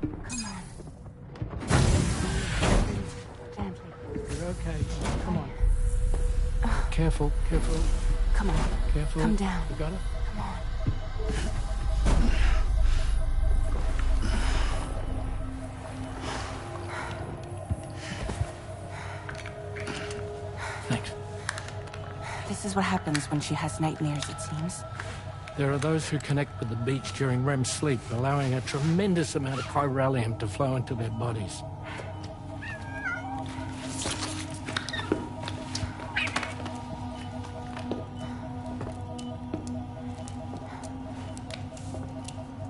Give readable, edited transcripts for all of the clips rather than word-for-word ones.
Come on. Gently. You're okay. Come on. Careful, careful. Come on. Careful. Come down. You got it? Come on. Thanks. This is what happens when she has nightmares, it seems. There are those who connect with the beach during REM sleep, allowing a tremendous amount of chiralium to flow into their bodies.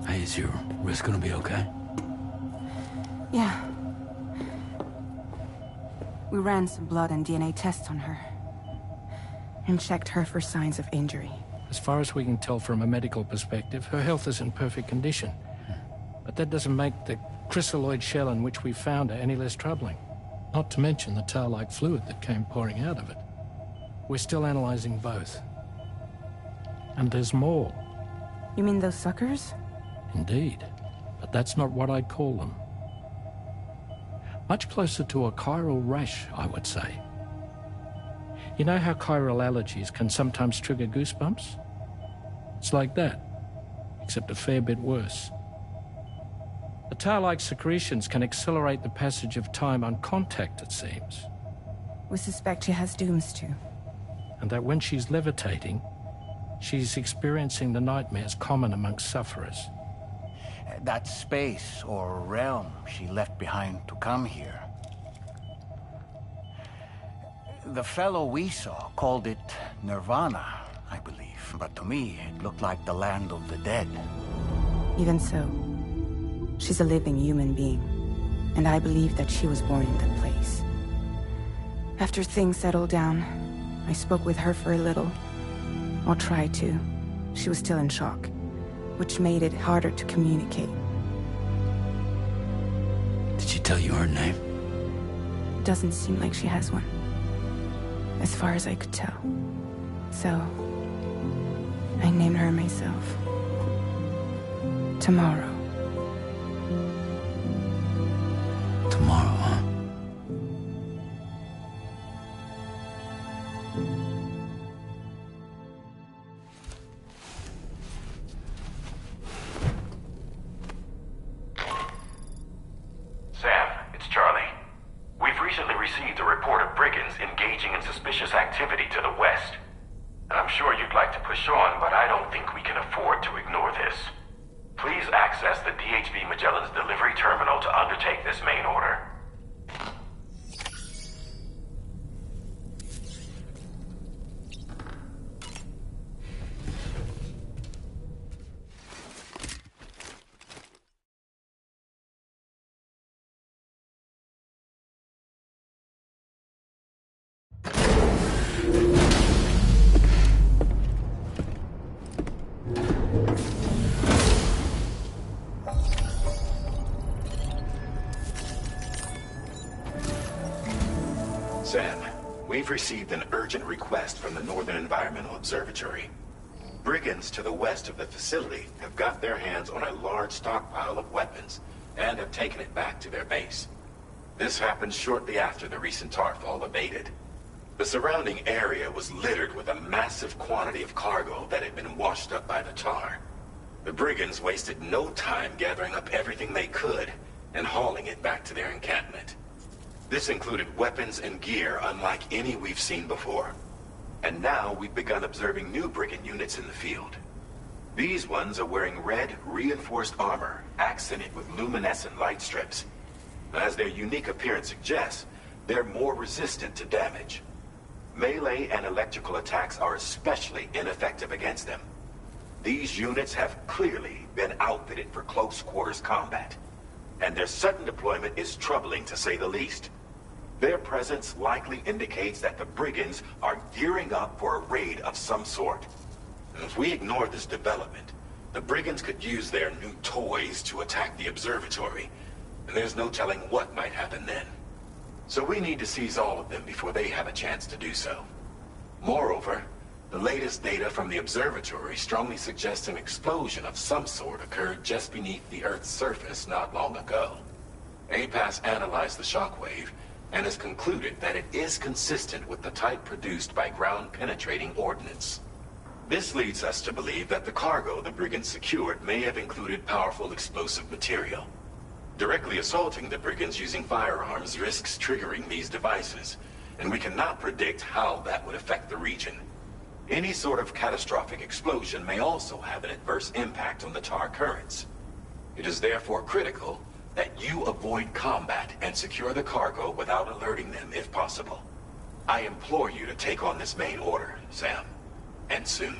Hey, is your wrist gonna be okay? Yeah. We ran some blood and DNA tests on her. And checked her for signs of injury. As far as we can tell from a medical perspective, her health is in perfect condition. But that doesn't make the chrysaloid shell in which we found her any less troubling. Not to mention the tar-like fluid that came pouring out of it. We're still analyzing both. And there's more. You mean those suckers? Indeed. But that's not what I'd call them. Much closer to a chiral rash, I would say. You know how chiral allergies can sometimes trigger goosebumps? It's like that, except a fair bit worse. The tar-like secretions can accelerate the passage of time on contact, it seems. We suspect she has dooms too. And that when she's levitating, she's experiencing the nightmares common amongst sufferers. That space or realm she left behind to come here. The fellow we saw called it Nirvana, I believe. But to me, it looked like the land of the dead. Even so, she's a living human being. And I believe that she was born in that place. After things settled down, I spoke with her for a little. Or tried to. She was still in shock, which made it harder to communicate. Did she tell you her name? Doesn't seem like she has one. As far as I could tell. So, I named her myself. Tomorrow. Tomorrow, huh? Sam, it's Charlie. We've recently received a report of brigands engaging in suspicious activity to the west. I'm sure you'd like to push on, but I don't think we can afford to ignore this. Please access the DHV Magellan's delivery terminal to undertake this main order. Sam, we've received an urgent request from the Northern Environmental Observatory. Brigands to the west of the facility have got their hands on a large stockpile of weapons and have taken it back to their base. This happened shortly after the recent tar fall abated. The surrounding area was littered with a massive quantity of cargo that had been washed up by the tar. The brigands wasted no time gathering up everything they could and hauling it back to their encampment. This included weapons and gear unlike any we've seen before. And now we've begun observing new brigand units in the field. These ones are wearing red, reinforced armor, accented with luminescent light strips. As their unique appearance suggests, they're more resistant to damage. Melee and electrical attacks are especially ineffective against them. These units have clearly been outfitted for close quarters combat. And their sudden deployment is troubling to say the least. Their presence likely indicates that the brigands are gearing up for a raid of some sort. And if we ignore this development, the brigands could use their new toys to attack the observatory, and there's no telling what might happen then. So we need to seize all of them before they have a chance to do so. Moreover, The latest data from the observatory strongly suggests an explosion of some sort occurred just beneath the Earth's surface not long ago. APAS analyzed the shockwave and has concluded that it is consistent with the type produced by ground-penetrating ordnance. This leads us to believe that the cargo the brigands secured may have included powerful explosive material. Directly assaulting the brigands using firearms risks triggering these devices, and we cannot predict how that would affect the region. Any sort of catastrophic explosion may also have an adverse impact on the tar currents. It is therefore critical that you avoid combat and secure the cargo without alerting them if possible. I implore you to take on this main order, Sam. And soon.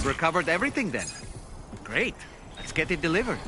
You've recovered everything then. Great. Let's get it delivered.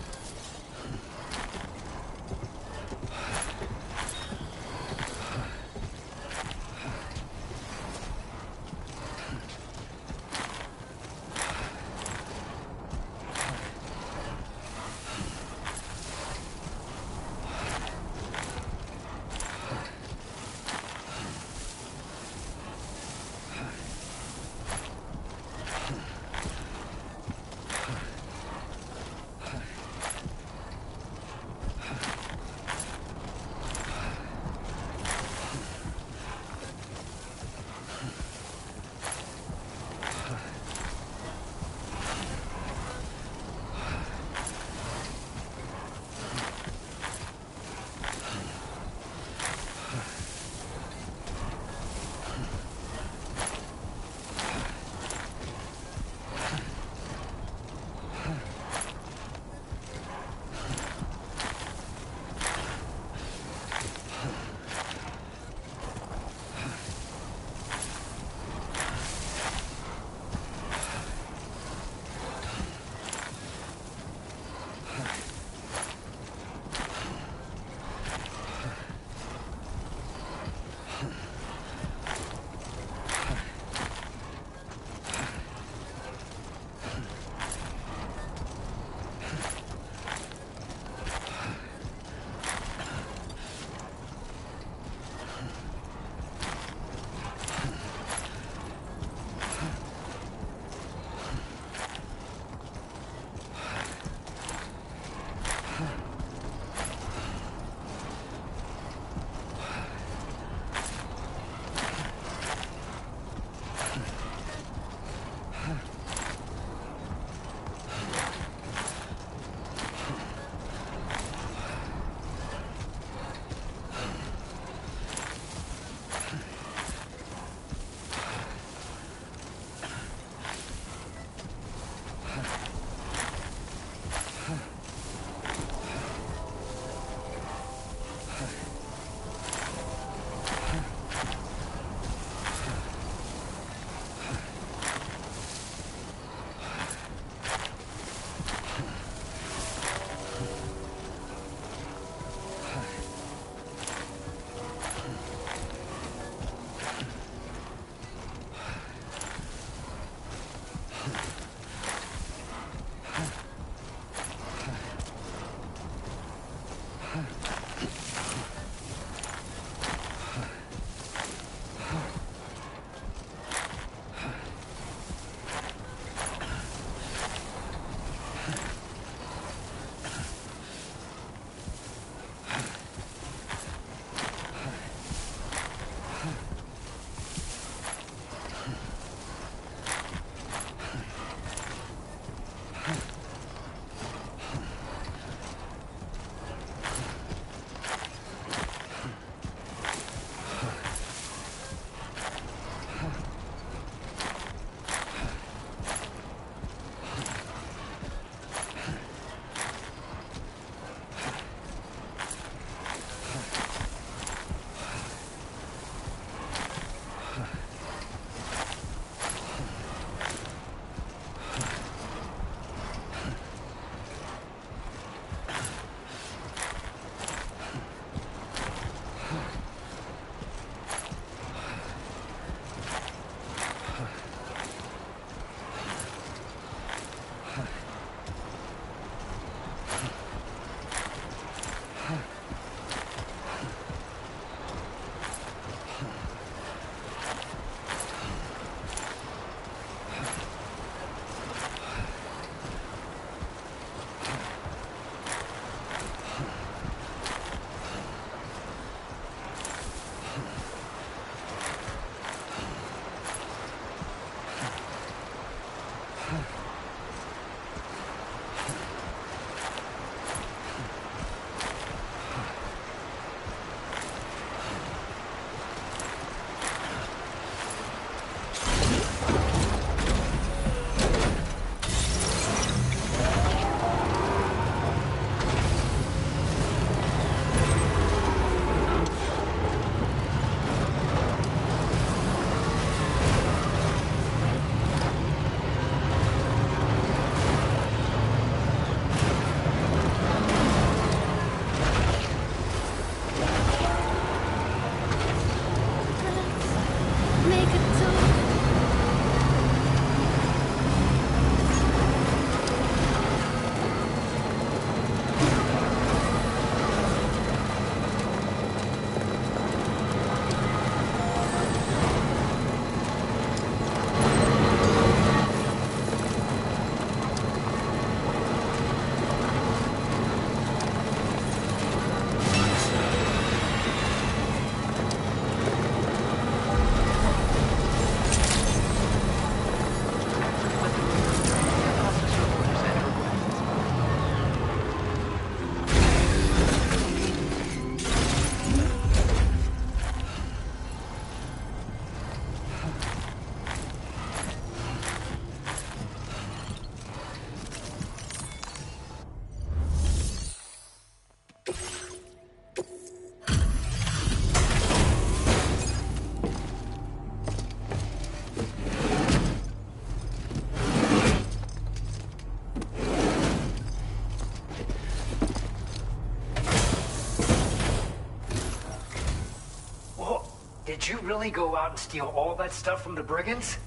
Did you really go out and steal all that stuff from the brigands?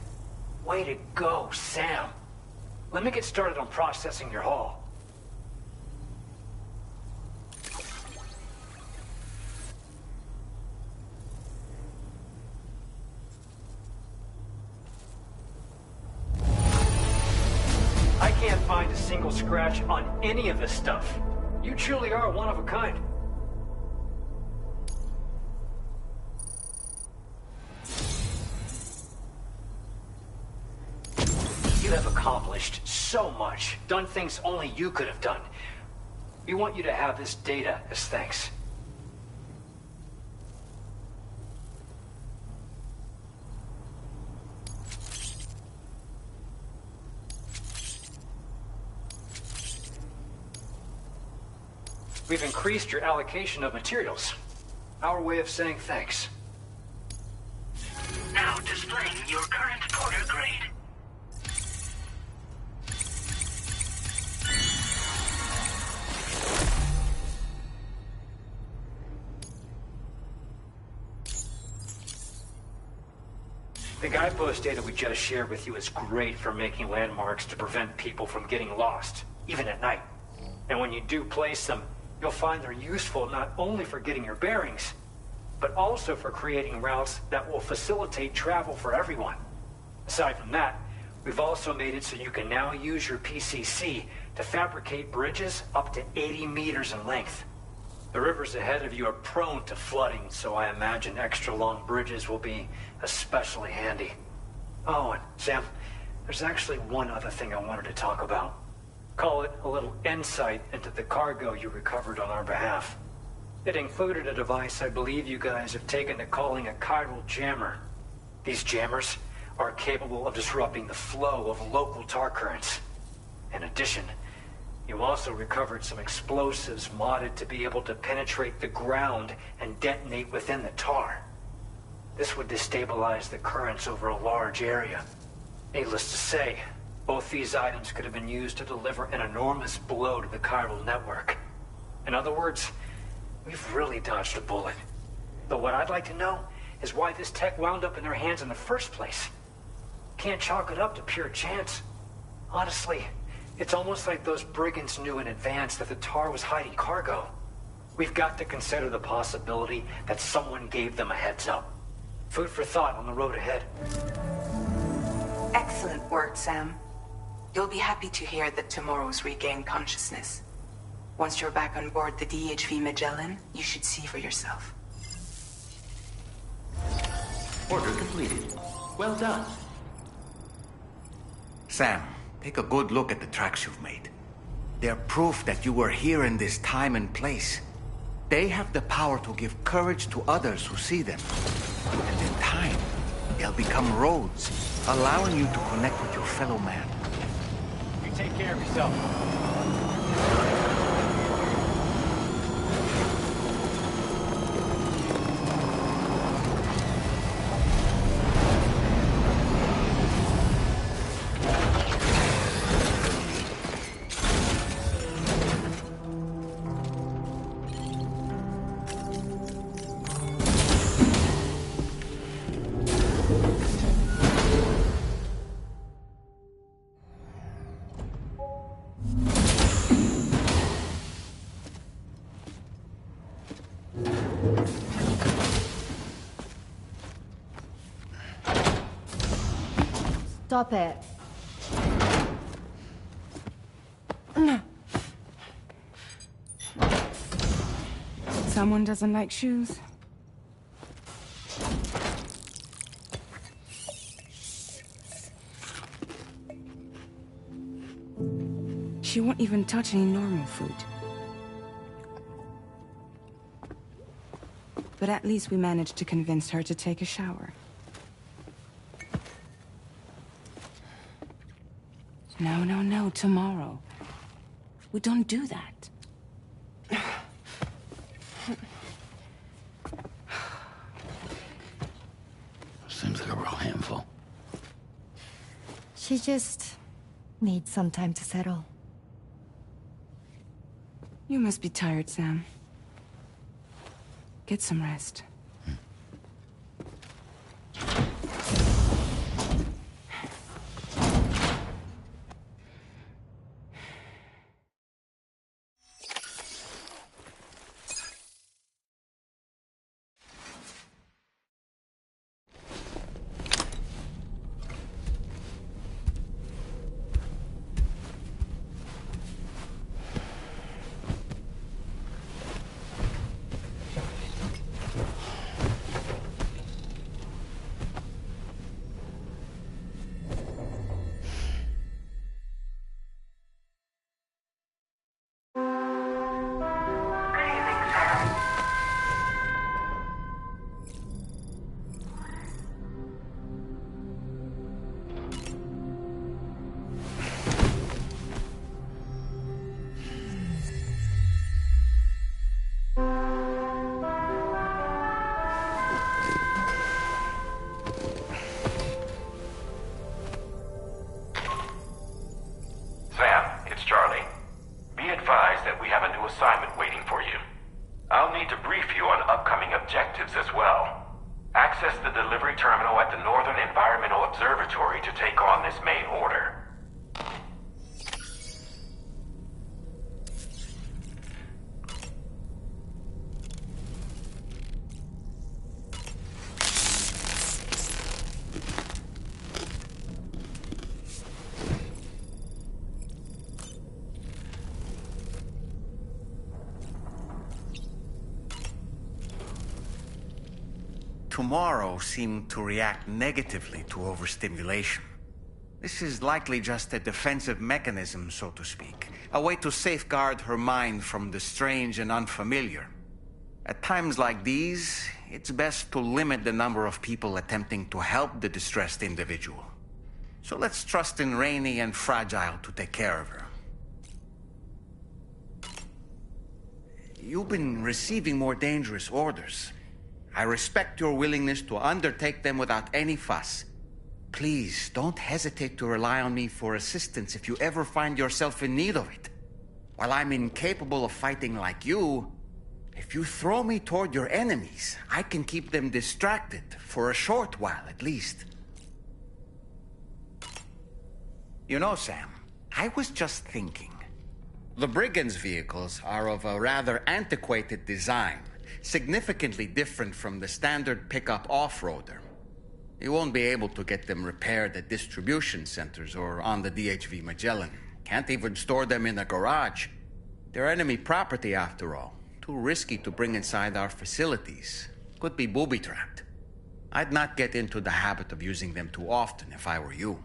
Way to go, Sam. Let me get started on processing your haul. I can't find a single scratch on any of this stuff. You truly are one of a kind. You have accomplished so much, done things only you could have done. We want you to have this data as thanks. We've increased your allocation of materials. Our way of saying thanks. Now displaying your current porter grade. The guidepost data we just shared with you is great for making landmarks to prevent people from getting lost, even at night. And when you do place them, you'll find they're useful not only for getting your bearings, but also for creating routes that will facilitate travel for everyone. Aside from that, we've also made it so you can now use your PCC to fabricate bridges up to 80 meters in length. The rivers ahead of you are prone to flooding, so I imagine extra long bridges will be especially handy. Oh, and Sam, there's actually one other thing I wanted to talk about. Call it a little insight into the cargo you recovered on our behalf. It included a device I believe you guys have taken to calling a chiral jammer. These jammers are capable of disrupting the flow of local tar currents. In addition, you also recovered some explosives modded to be able to penetrate the ground and detonate within the tar. This would destabilize the currents over a large area. Needless to say, both these items could have been used to deliver an enormous blow to the chiral network. In other words, we've really dodged a bullet. But what I'd like to know is why this tech wound up in their hands in the first place. Can't chalk it up to pure chance. Honestly, it's almost like those brigands knew in advance that the tar was hiding cargo. We've got to consider the possibility that someone gave them a heads up. Food for thought on the road ahead. Excellent work, Sam. You'll be happy to hear that tomorrow's regained consciousness. Once you're back on board the DHV Magellan, you should see for yourself. Order completed. Well done. Sam, take a good look at the tracks you've made. They're proof that you were here in this time and place. They have the power to give courage to others who see them. And in time, they'll become roads, allowing you to connect with your fellow man. You take care of yourself. Stop it. Someone doesn't like shoes. She won't even touch any normal food. But at least we managed to convince her to take a shower. No, no, no, tomorrow. We don't do that. Seems like a real handful. She just needs some time to settle. You must be tired, Sam. Get some rest. Observatory to take on this main order. Tomorrow seemed to react negatively to overstimulation. This is likely just a defensive mechanism, so to speak. A way to safeguard her mind from the strange and unfamiliar. At times like these, it's best to limit the number of people attempting to help the distressed individual. So let's trust in Rainey and Fragile to take care of her. You've been receiving more dangerous orders. I respect your willingness to undertake them without any fuss. Please, don't hesitate to rely on me for assistance if you ever find yourself in need of it. While I'm incapable of fighting like you, if you throw me toward your enemies, I can keep them distracted for a short while at least. You know, Sam, I was just thinking. The Brigands' vehicles are of a rather antiquated design. Significantly different from the standard pickup off-roader. You won't be able to get them repaired at distribution centers or on the DHV Magellan. Can't even store them in a garage. They're enemy property after all. Too risky to bring inside our facilities. Could be booby-trapped. I'd not get into the habit of using them too often if I were you.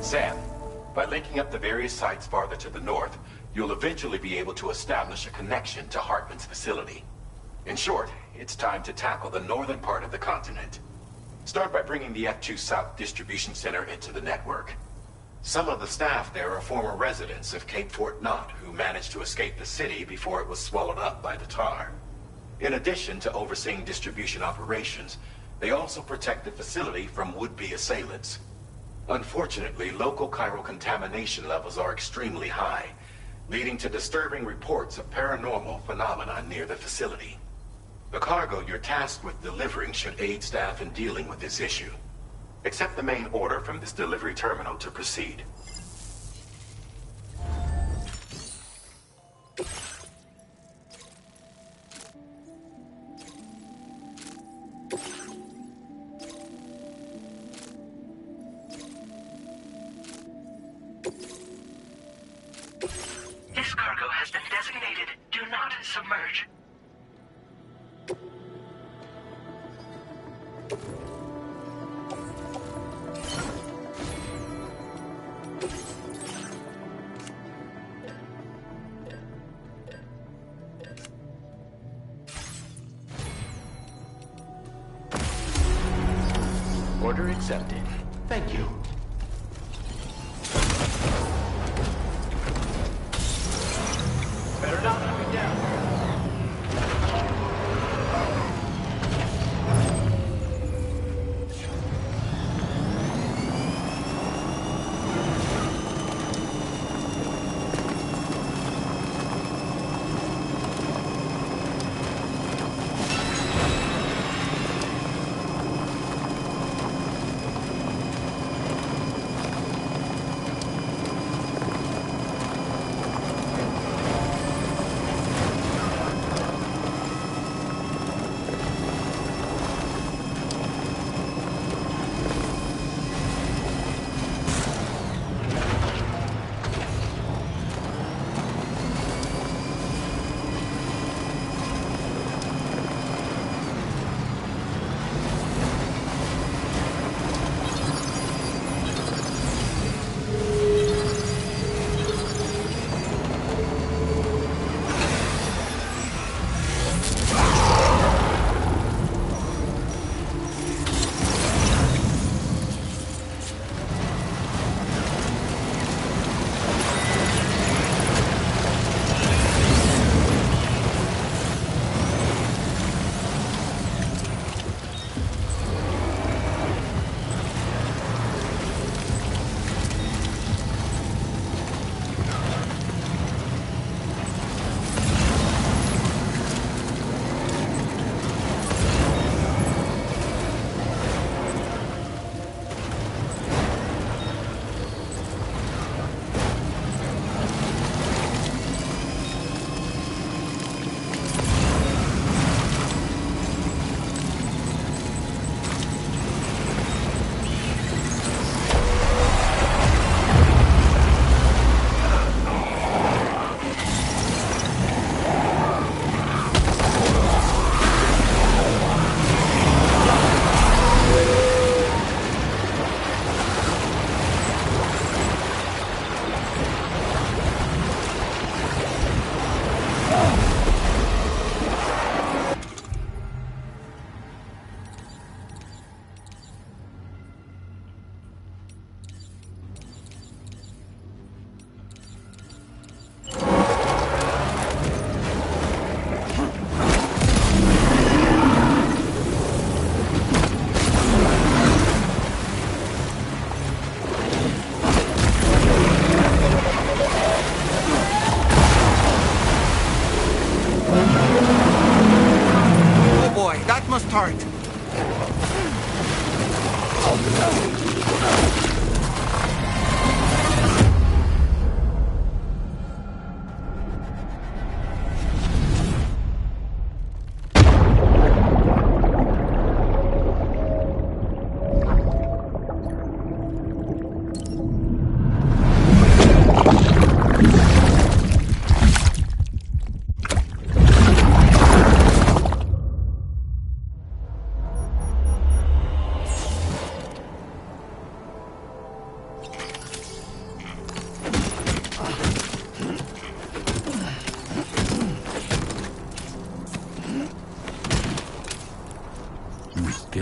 Sam, by linking up the various sites farther to the north, you'll eventually be able to establish a connection to Hartman's facility. In short, it's time to tackle the northern part of the continent. Start by bringing the F2 South Distribution Center into the network. Some of the staff there are former residents of Cape Fort Knott who managed to escape the city before it was swallowed up by the tar. In addition to overseeing distribution operations, they also protect the facility from would-be assailants. Unfortunately, local chiral contamination levels are extremely high, leading to disturbing reports of paranormal phenomena near the facility. The cargo you're tasked with delivering should aid staff in dealing with this issue. Accept the main order from this delivery terminal to proceed. This cargo has been designated Do Not Submerge. Order accepted. Thank you. Better not let me down.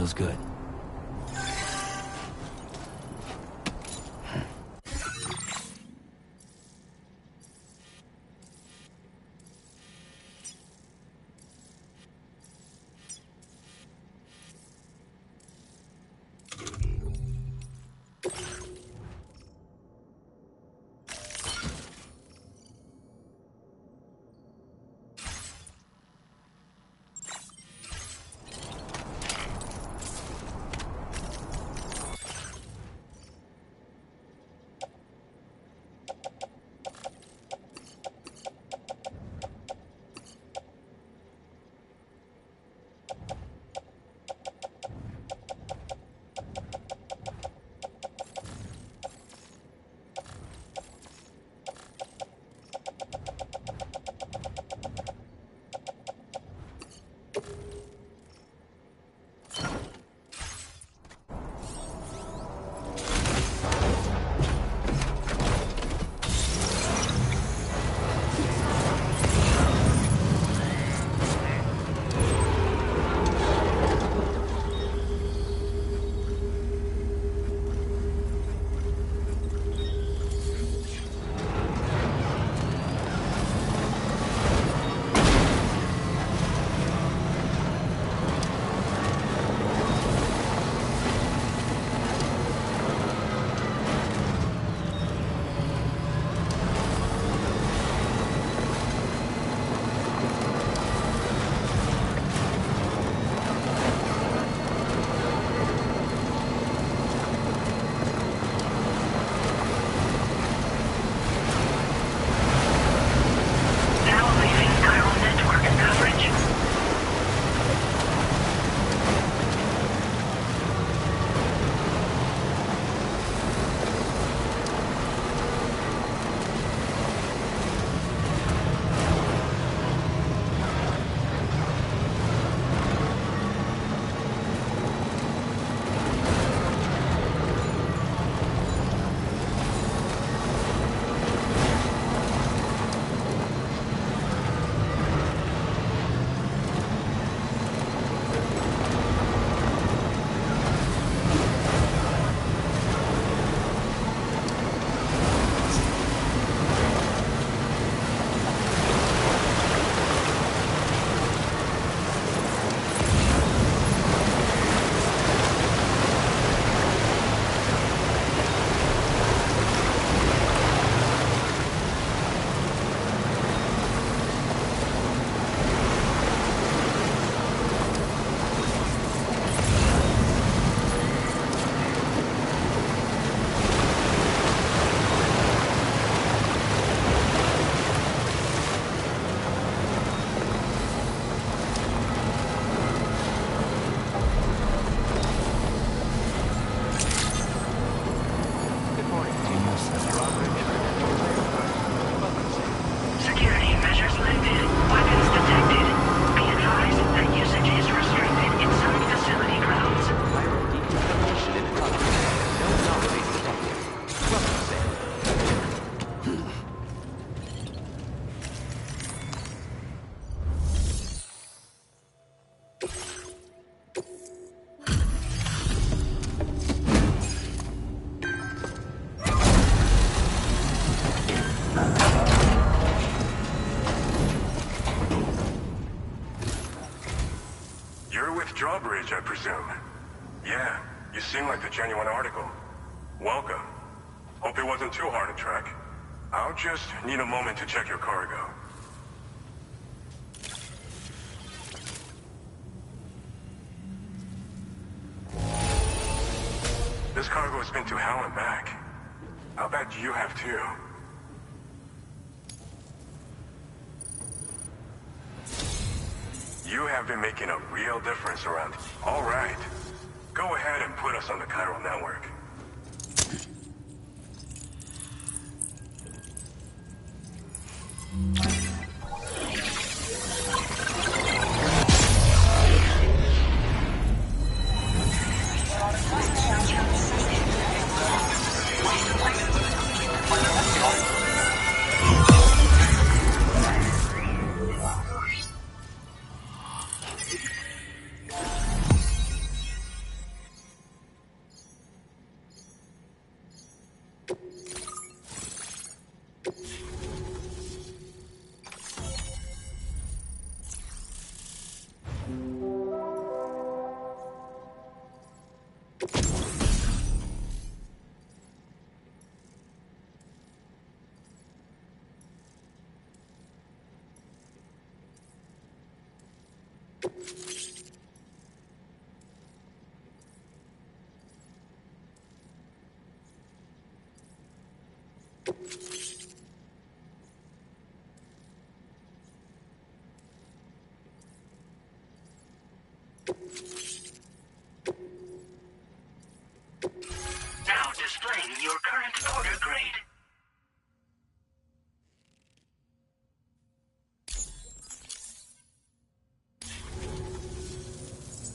feels good. Drawbridge, I presume. Yeah, you seem like the genuine article. Welcome. Hope it wasn't too hard to track. I'll just need a moment to check your cargo. This cargo has been to hell and back. I'll bet you have too. You have been making a real difference around. All right. Go ahead and put us on the chiral network. Now displaying your current order grade.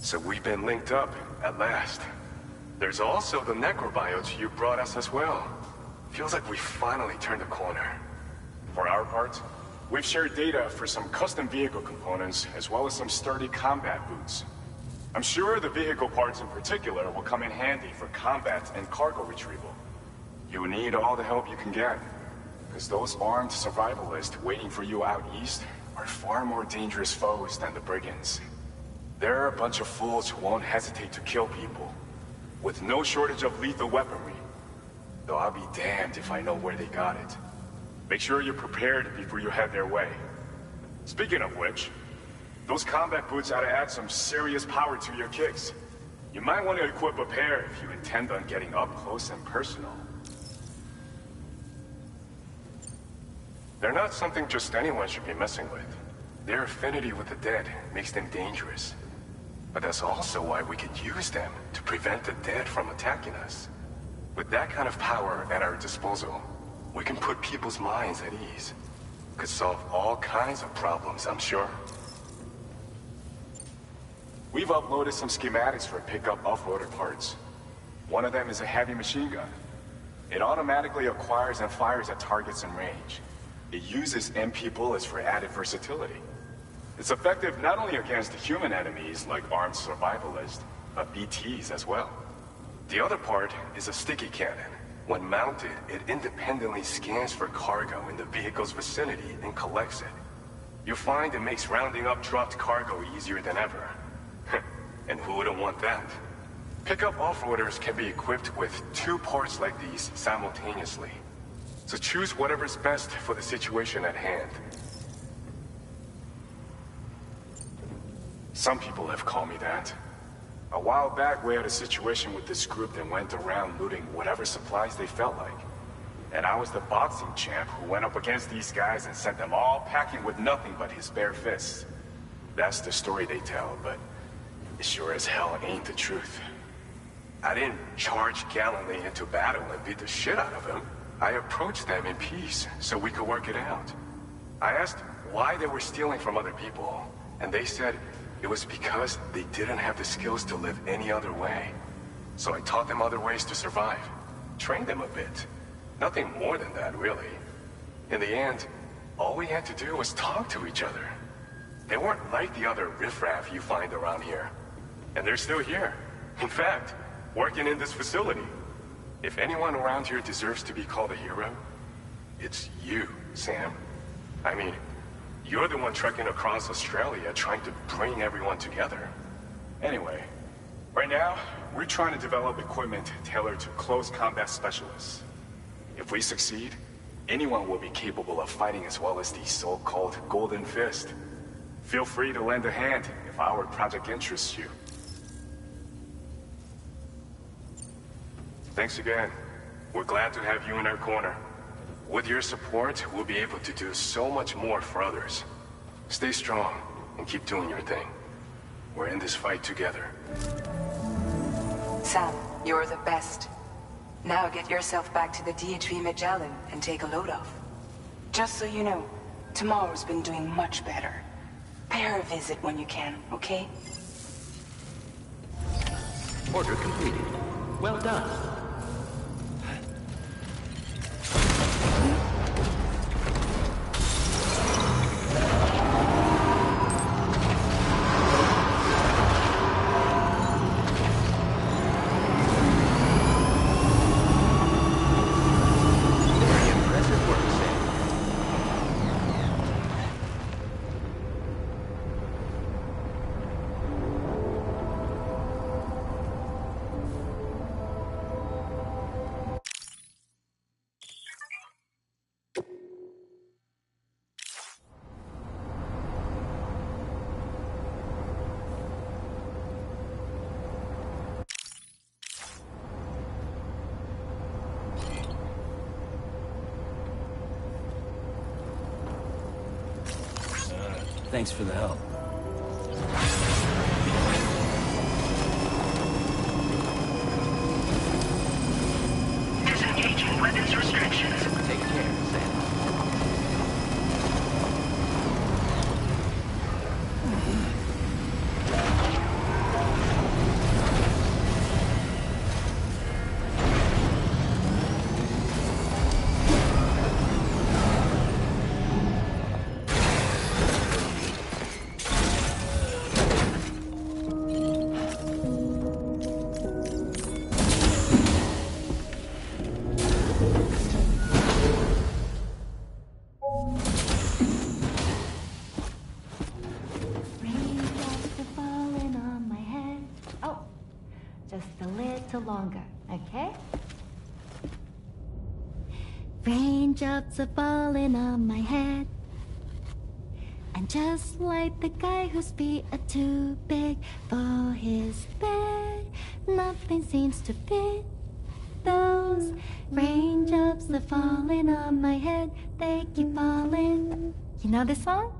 So we've been linked up, at last. There's also the necrobiotes you brought us as well. Feels like we finally turned a corner. For our part, we've shared data for some custom vehicle components, as well as some sturdy combat boots. I'm sure the vehicle parts in particular will come in handy for combat and cargo retrieval. You need all the help you can get, because those armed survivalists waiting for you out east are far more dangerous foes than the brigands. They're a bunch of fools who won't hesitate to kill people, with no shortage of lethal weaponry. Though I'll be damned if I know where they got it. Make sure you're prepared before you head their way. Speaking of which, those combat boots ought to add some serious power to your kicks. You might want to equip a pair if you intend on getting up close and personal. They're not something just anyone should be messing with. Their affinity with the dead makes them dangerous. But that's also why we can use them to prevent the dead from attacking us. With that kind of power at our disposal, we can put people's minds at ease. Could solve all kinds of problems, I'm sure. We've uploaded some schematics for pickup off-roader parts. One of them is a heavy machine gun. It automatically acquires and fires at targets in range. It uses MP bullets for added versatility. It's effective not only against human enemies like armed survivalists, but BTs as well. The other part is a sticky cannon. When mounted, it independently scans for cargo in the vehicle's vicinity and collects it. You'll find it makes rounding up dropped cargo easier than ever. And who wouldn't want that? Pickup off-roaders can be equipped with 2 parts like these simultaneously. So choose whatever's best for the situation at hand. Some people have called me that. A while back, we had a situation with this group that went around looting whatever supplies they felt like. And I was the boxing champ who went up against these guys and sent them all packing with nothing but his bare fists. That's the story they tell, but it sure as hell ain't the truth. I didn't charge gallantly into battle and beat the shit out of them. I approached them in peace so we could work it out. I asked why they were stealing from other people, and they said it was because they didn't have the skills to live any other way. So I taught them other ways to survive. Trained them a bit. Nothing more than that, really. In the end, all we had to do was talk to each other. They weren't like the other riffraff you find around here. And they're still here. In fact, working in this facility. If anyone around here deserves to be called a hero, it's you, Sam. I mean, you're the one trekking across Australia trying to bring everyone together. Anyway, right now, we're trying to develop equipment tailored to close combat specialists. If we succeed, anyone will be capable of fighting as well as the so-called Golden Fist. Feel free to lend a hand if our project interests you. Thanks again. We're glad to have you in our corner. With your support, we'll be able to do so much more for others. Stay strong and keep doing your thing. We're in this fight together. Sam, you're the best. Now get yourself back to the DHV Magellan and take a load off. Just so you know, tomorrow's been doing much better. Pay her a visit when you can, okay? Order completed. Well done. Thanks for the help. Disengaging weapons restrictions. Take care, Sam. Raindrops are falling on my head. Oh, just a little longer, okay? Raindrops are falling on my head. And just like the guy whose feet are too big for his bed, nothing seems to fit. Those raindrops are falling on my head, they keep falling. You know this song?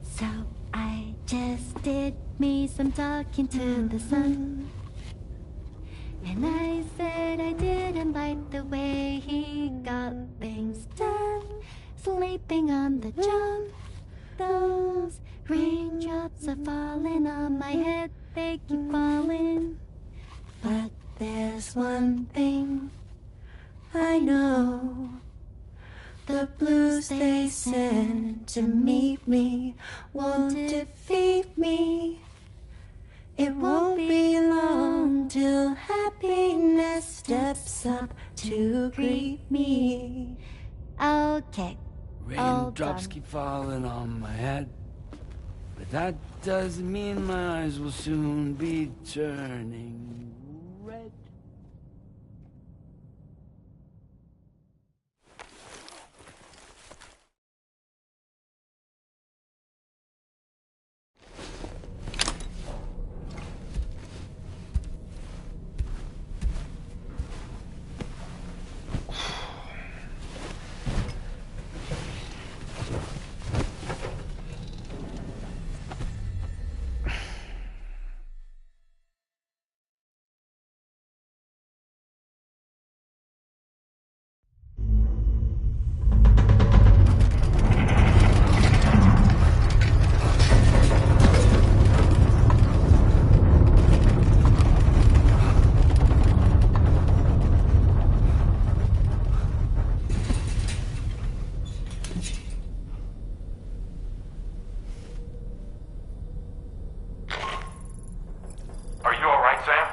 So I just did me some talking to the sun. And I said I didn't like the way he got things done. Sleeping on the job. Those raindrops are falling on my head, they keep falling. But there's one thing I know. The blues they send to meet me won't defeat me. It won't be long till happiness steps up to greet me. Okay. Raindrops keep falling on my head. But that doesn't mean my eyes will soon be turning red. Are you alright, Sam?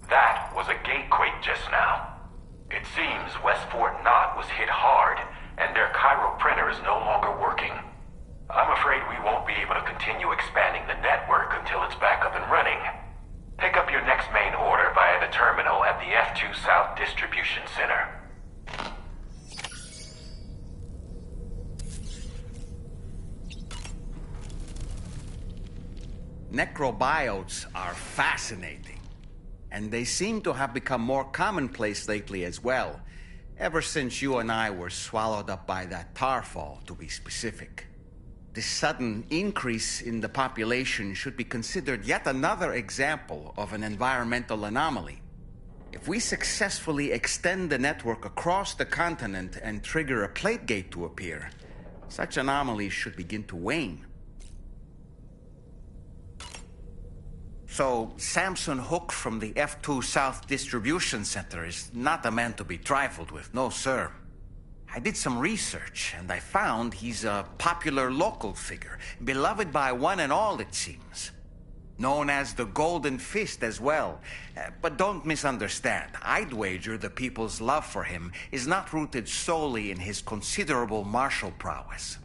That was a gatequake just now. It seems West Fort Knot was hit hard, and their Cairo printer is no longer working. I'm afraid we won't be able to continue expanding the network until it's back up and running. Pick up your next main order via the terminal at the F2 South Distribution Center. Necrobiotes are fascinating, and they seem to have become more commonplace lately as well, ever since you and I were swallowed up by that tarfall, to be specific. This sudden increase in the population should be considered yet another example of an environmental anomaly. If we successfully extend the network across the continent and trigger a plate gate to appear, such anomalies should begin to wane. So, Samson Hook from the F2 South Distribution Center is not a man to be trifled with, no sir. I did some research, and I found he's a popular local figure, beloved by one and all, it seems. Known as the Golden Fist as well. But don't misunderstand. I'd wager the people's love for him is not rooted solely in his considerable martial prowess.